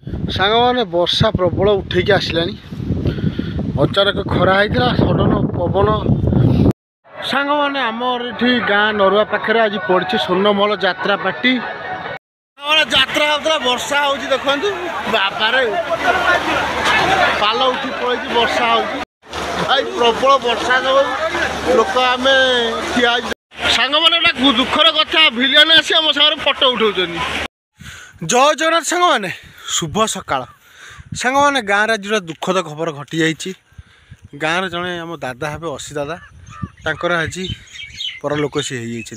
सांग मैंने वर्षा प्रबल उठेकी आसला अचानक खरा होता सडन पवन सांग मैंने आमर ये गाँ नरुआ पाखे आज पड़ी स्वर्णमहल यात्रा पार्टी यात्रा होता वर्षा हो देखु बाबारे पाल उठी पड़ी वर्षा हो भाई प्रबल वर्षा जो लोक आम ठिया सांग मैंने दुखर कथा भिलियन आसी आम सागर फटो उठाऊ जय जगन्नाथ सांग मैंने शुभ सकाळ सांग मैंने गाँव आज दुखद खबर घटी जाइए गाँव जड़े आम दादा हे अशी दादा तांकर आज परलोक सी हो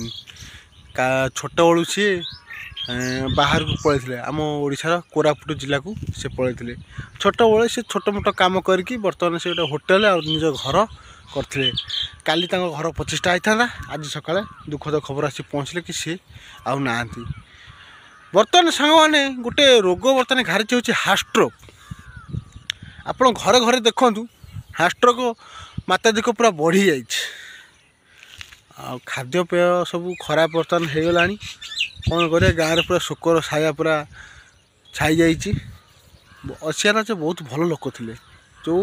छोट बलू सी बाहर को पलैते आम ओडार कोरापुट जिला को से पलैते छोट बड़े से छोट मोट कम करके बर्तमान से गोटे होटेल और निज घर करते काली घर प्रतिष्ठा होता आज सका दुखद खबर आसी पहुँचले कि सी आउ ना बर्तमान सांग मैंने गोटे रोग बर्तमान घारी हो हार्टस्ट्रोक आप घरे घरे देखूँ हार्टस्ट्रोक मात्राधिक पूरा बढ़ी जाए खाद्यपेय सब खराब बर्तमान हो गला कौन कर गाँव पूरा शोकर छाया पूरा छाई जाइए अशियार से बहुत भल लोक थे जो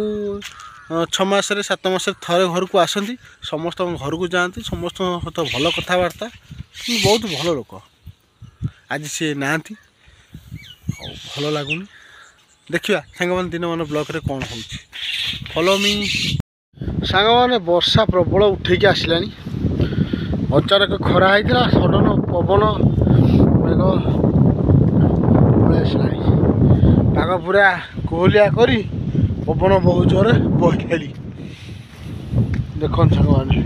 6 मास 7 मास थे घर को आसती समस्त घर को जाती समस्त सहित भल कथबार्ता बहुत भल लोक आज सी ना भल लगुनि देखा सांग मैंने दिन मान ब्लॉक रे कौन हो फॉलो मी सांग मैंने वर्षा प्रबल उठेकी आसला अचानक खरा होता सडन पवन मेघ पलैसला पाग पूरा कोहलिया करी पवन बहुत जोर बहेली देख सांग मैंने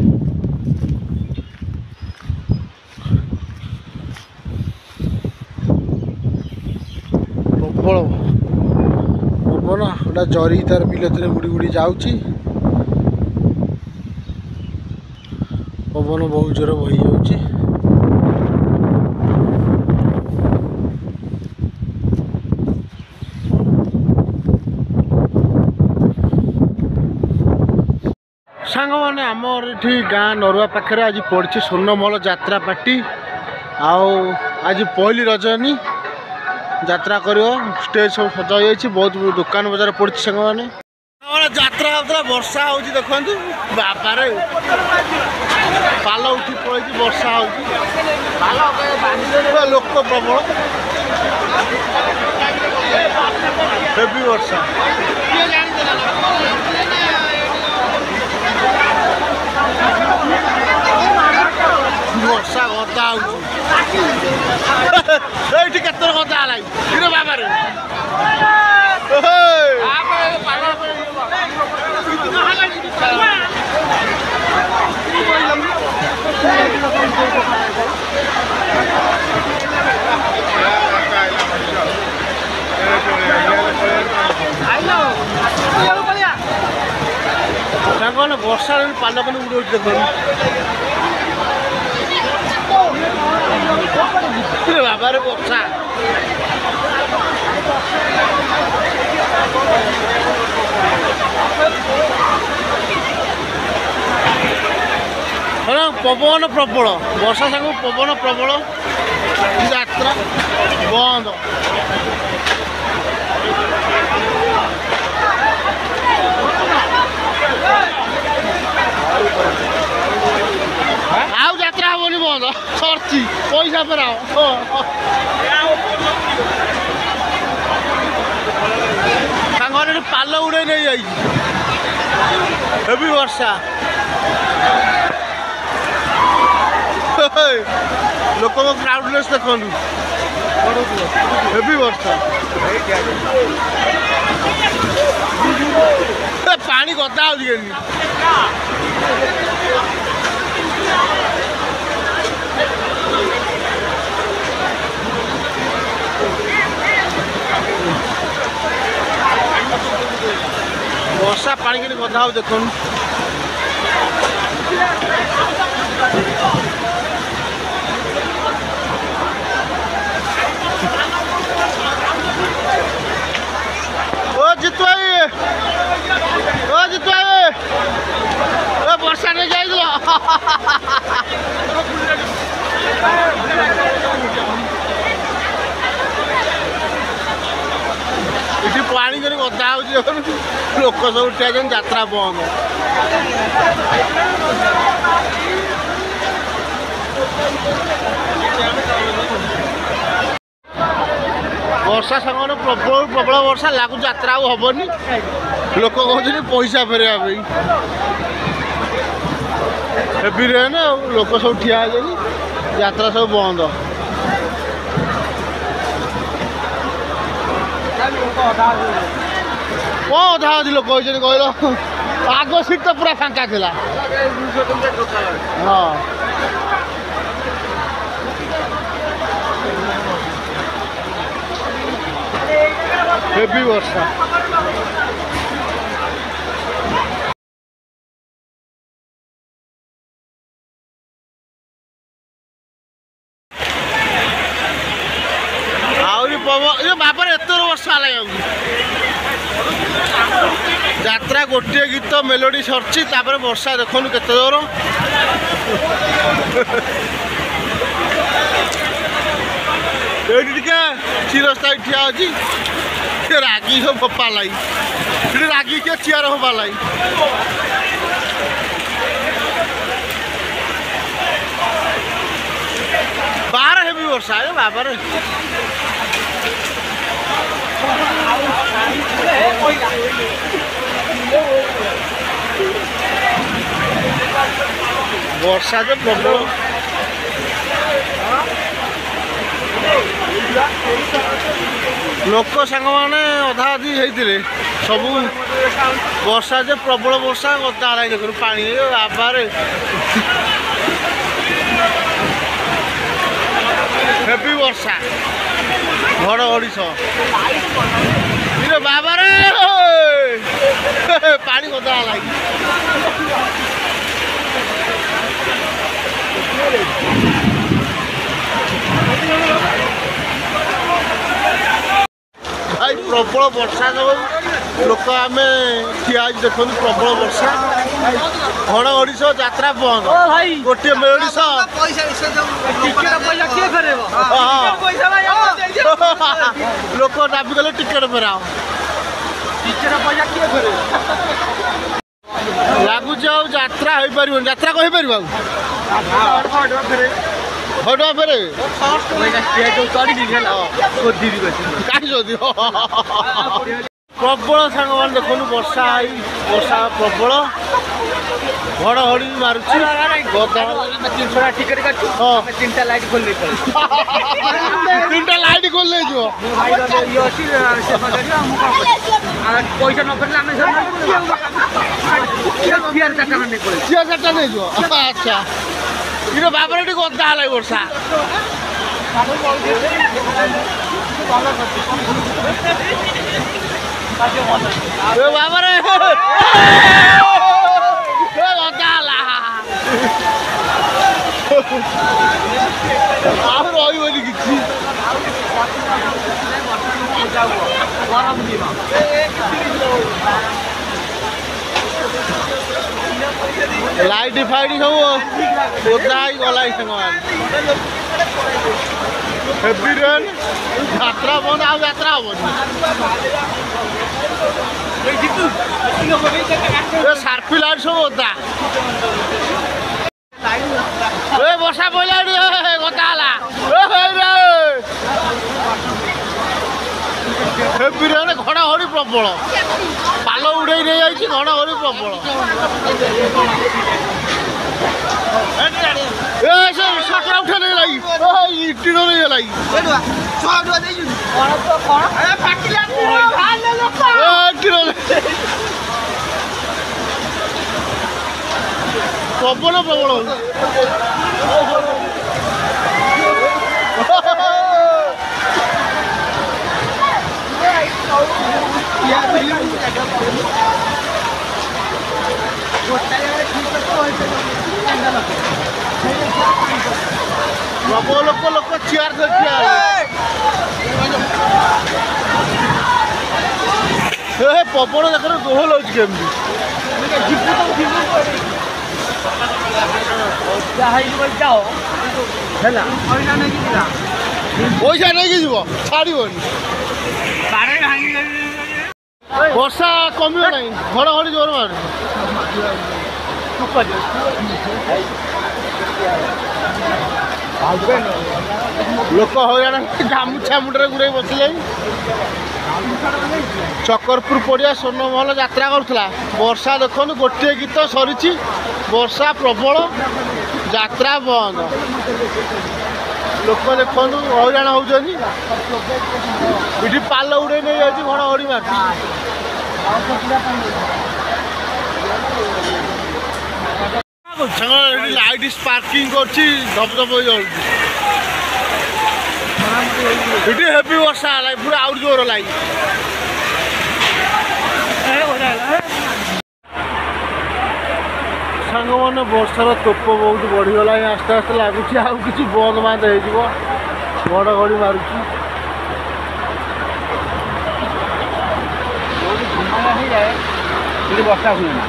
प्रबल पवन गोटा जरी तार बिलती उड़ी उड़ी जाऊँगी पवन बहुत जोर बही जाऊँगी सांग मैंने आमर ये गाँ नरुआ पाखे आज पड़ी स्वर्णमहल यात्रा पार्टी आज पहली रजनी यात्रा कर स्टेज सब सजा बहुत दुकान बजार पड़ी सांग मैंने यात्रा होता वर्षा हो देखु बाबारे पाल उठी पड़ी वर्षा हो लोक प्रबल हेवी वर्षा वर्षा गदा होती केत गदा है बाबारे वर्षा पाल कर उड़े देख बाबारे वर्षा पवन प्रबल वर्षा सांग पवन प्रबल यात्रा बंद आउ यात्रा हेनी बंद सरची पैसा फेराओ सांग पाल उड़े नहीं जाइए हेवी वर्षा लोक क्राउडनेस देखु हेवी वर्षा पानी गदा हो वर्षा पानी के गदा हो देख वर्षा नहीं जाए ଏଠି ପାଣି କରି ଗଦା ହେଉଛି ଲୋକ ସବୁ ଠିଆ ହେଇଛନ୍ତି ଯାତ୍ରା ବନ୍ଦ। ବର୍ଷା ସାଙ୍ଗରେ ପ୍ରବଳ ପ୍ରବଳ ବର୍ଷା ଲାଗୁଛି ଯାତ୍ରା ଆଉ ହବନି। ଲୋକ କହୁଛନ୍ତି ପଇସା ଫେରେଇବା ପାଇଁ ହେଭି ରେନ୍ ଆଉ ଲୋକ ସବୁ ଠିଆ ହେଇଛନ୍ତି ଯାତ୍ରା ସବୁ ବନ୍ଦ। କ'ଣ ଅଧା ଅଧି ଲୋକ ହେଇଛନ୍ତି କହିଲ? ଆଗ ସିଟ୍ ତ ପୁରା ଫାଙ୍କା ଥିଲା। ହଁ ହେଭି ବର୍ଷା। ଆହୁରି ବାପାରେ ଏତେ ବର୍ଷା ହେଲା ଯାଉଛି। ଯାତ୍ରା ଗୋଟିଏ ଗୀତ ମେଲୋଡି ସରିଛି ତାପରେ ବର୍ଷା ଦେଖନ୍ତୁ କେତେ ଜୋର। ଏଇଠି ଟିକେ ଚିରସ୍ଥାୟୀ ଠିଆ ଅଛି ରାଗି ସବୁ ଫୋପା লাই ସେଠି ରାଗି କିଏ ଚିଆର ଫୋପା লাই। ବାହାର ହେବି ବର୍ଷା ଏ ବାବାରେ। ବର୍ଷା ଯେ ପ୍ରବଳ। ଲୋକ ସାଙ୍ଗମାନେ ଅଧା ଅଧି ହେଇଥିଲେ ସବୁ ବର୍ଷା ଯେ ପ୍ରବଳ ବର୍ଷା ଗଦା ହେଲା ଦେଖୁନ ପାଣି ବାବାରେ। ହେଭି ବର୍ଷା ଘଡ଼ଘଡ଼ି ସହ ବାବାରେ ପାଣି ଗଦା ହେଲା। ଭାଇ ପ୍ରବଳ ବର୍ଷା ସବୁ ଲୋକ ଆମେ ଠିଆ ହେଇଛି ଦେଖନ୍ତୁ ପ୍ରବଳ ବର୍ଷା ଘଡ଼ଘଡ଼ି ସହ ଯାତ୍ରା ବନ୍ଦ। ଗୋଟିଏ ମେଲୋଡି ସହ ଲୋକ ଦାବି କଲେ ଟିକେଟ ଫେରାଅ। ଲାଗୁଛି ଆଉ ଯାତ୍ରା ହେଇପାରିବନି। ଯାତ୍ରା କହିପାରିବ ଆଉ ଫେରେ ପ୍ରବଳ ସାଙ୍ଗମାନେ ଦେଖନ୍ତୁ ବର୍ଷା ବର୍ଷା ପ୍ରବଳ ଘଡ଼ଘଡ଼ି ମାରୁଛି ଗଦା। ତିନିଟା ଲାଇଟ୍ ଖୋଲି ନେଇଯିବ। ପଇସା ନ ଫେରିଲେ ଆମେ ଚାରିଟା ନେଇଯିବ। ଆଚ୍ଛା ଇରେ ବାବାରେ ଟିକେ ଗଦା ହେଲା ବର୍ଷା। ବାବାରେ ଗଦା ହେଲା ଆଉ ରହିବନି କିଛି। ଲାଇଟ୍ ଫାଇଟ୍ ସବୁ ଓଦା ହେଇଗଲା ସାଙ୍ଗମାନେ। ହେଭି ରେନ୍ ଯାତ୍ରା ବନ୍ଦ ଆଉ ଯାତ୍ରା ହବନି। ସାର୍ଫି ଲାଇଟ୍ ସବୁ ଓଦା। ବର୍ଷା ପଇଲା ଗଦା ହେଲା। ହେଭି ରେନ୍ ଘଡ଼ଘଡ଼ି ପ୍ରବଳ ପାଲ ଉଡ଼େଇ ନେଇଯାଇଛି ଘଡ଼ଘଡ଼ି ପ୍ରବଳ। ସଟରା ଉଠା ନେଇଗଲା ଇଟି ନେଇଗଲା ପବନ ପ୍ରବଳ। ପ୍ରବଳ ଲୋକ ଚେୟାର ଧରିଆ ପବନ ଦେଖରେ ଦୋହଲ ହଉଛି କେମିତି। ପଇସା ନେଇକି ଯିବ ଛାଡ଼ିବନି। ବର୍ଷା କମିବ ନାହିଁ ଘଡ଼ଘଡ଼ି ଜୋର ମାରୁଛି ଲୋକ ହଇରାଣ ଗାମୁଛା ମୁଣ୍ଡରେ ଗୁଡ଼େଇ ବସିଲେ ଚକରପୁର ପଡ଼ିଆ ସ୍ୱର୍ଣ୍ଣମହଲ ଯାତ୍ରା କରୁଥିଲା ବର୍ଷା ଦେଖନ୍ତୁ ଗୋଟିଏ ଗୀତ ସରିଛି ବର୍ଷା ପ୍ରବଳ ଯାତ୍ରା ବନ୍ଦ ଲୋକ ଦେଖନ୍ତୁ ହଇରାଣ ହେଉଛନ୍ତି ଏଠି ପାଲ ଉଡ଼େଇ ନେଇଯାଉଛି ଘଡ଼ଘଡ଼ି ମାରୁଛି ଲାଇଟ୍ ସ୍ପାର୍କିଂ କରୁଛି ଧପ ଧପ ଜଳୁଛି ଏଠି ହେଭି ବର୍ଷା ହେଲା ପୁରା ଆହୁରି ଜୋର ଲାଗି ସାଙ୍ଗମାନେ ବର୍ଷାର ତୋପ ବହୁତ ବଢ଼ିଗଲାଣି ଆସ୍ତେ ଆସ୍ତେ ଲାଗୁଛି ଆଉ କିଛି ବନ୍ଦ ବାନ୍ଦ ହେଇଯିବ ଘଡ଼ଘଡ଼ି ମାରୁଛି ହେଇଯାଏ ବର୍ଷା ହୁଏ ନା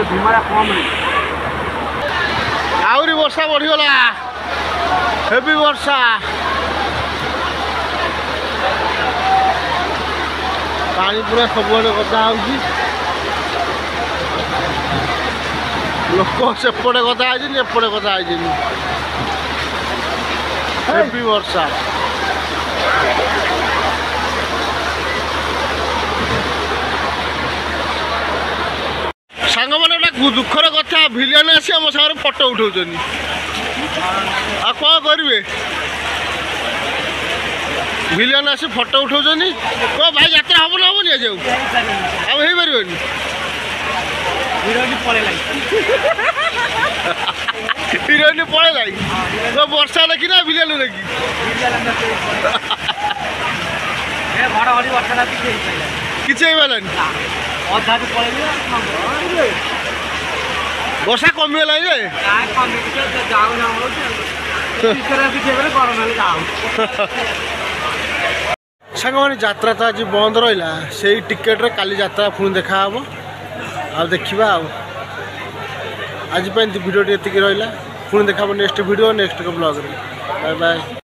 ଧୁମାରା କମ୍ ଆହୁରି ବର୍ଷା ବଢ଼ିଗଲା ହେଭି ବର୍ଷା ପାଣି ପୁରା ସବୁଆଡ଼େ ଗଦା ହେଉଛି ଲୋକ ସେପଟେ ଗଦା ହେଇଛନ୍ତି ଏପଟେ ଗଦା ହେଇଛନ୍ତି ହେଭି ବର୍ଷା ସାଙ୍ଗମାନେ ଗୋଟେ ଦୁଃଖର କଥା ଭିଲିଆନ ଆସି ଆମ ସାଙ୍ଗରେ ଫଟୋ ଉଠାଉଛନ୍ତି ଆଉ କ'ଣ କରିବେ ଭିଲିଆନ ଆସି ଫଟୋ ଉଠାଉଛନ୍ତି କ'ଣ ଭାଇ ଯାତ୍ରା ହବ ନା ହବନି ଆଜି ଆଉ ହେଇପାରିବନି ହିରୋଇନ ପଳେଇଲାଣି ବର୍ଷା ଦେଖି ନା ଭିଲିଆନ ଦେଖି କିଛି ହେଇପାରିଲାନି ବର୍ଷା କମିଗଲାଣି ଯେ ସାଙ୍ଗମାନେ ଯାତ୍ରା ତ ଆଜି ବନ୍ଦ ରହିଲା ସେଇ ଟିକେଟରେ କାଲି ଯାତ୍ରା ପୁଣି ଦେଖାହେବ ଆଉ ଦେଖିବା ଆଉ ଆଜି ପାଇଁ ଭିଡ଼ିଓଟି ଏତିକି ରହିଲା ପୁଣି ଦେଖାହେବ ନେକ୍ସଟ ଭିଡ଼ିଓ ନେକ୍ସଟ ବ୍ଲଗ୍ରେ ବାଏ ବାଏ।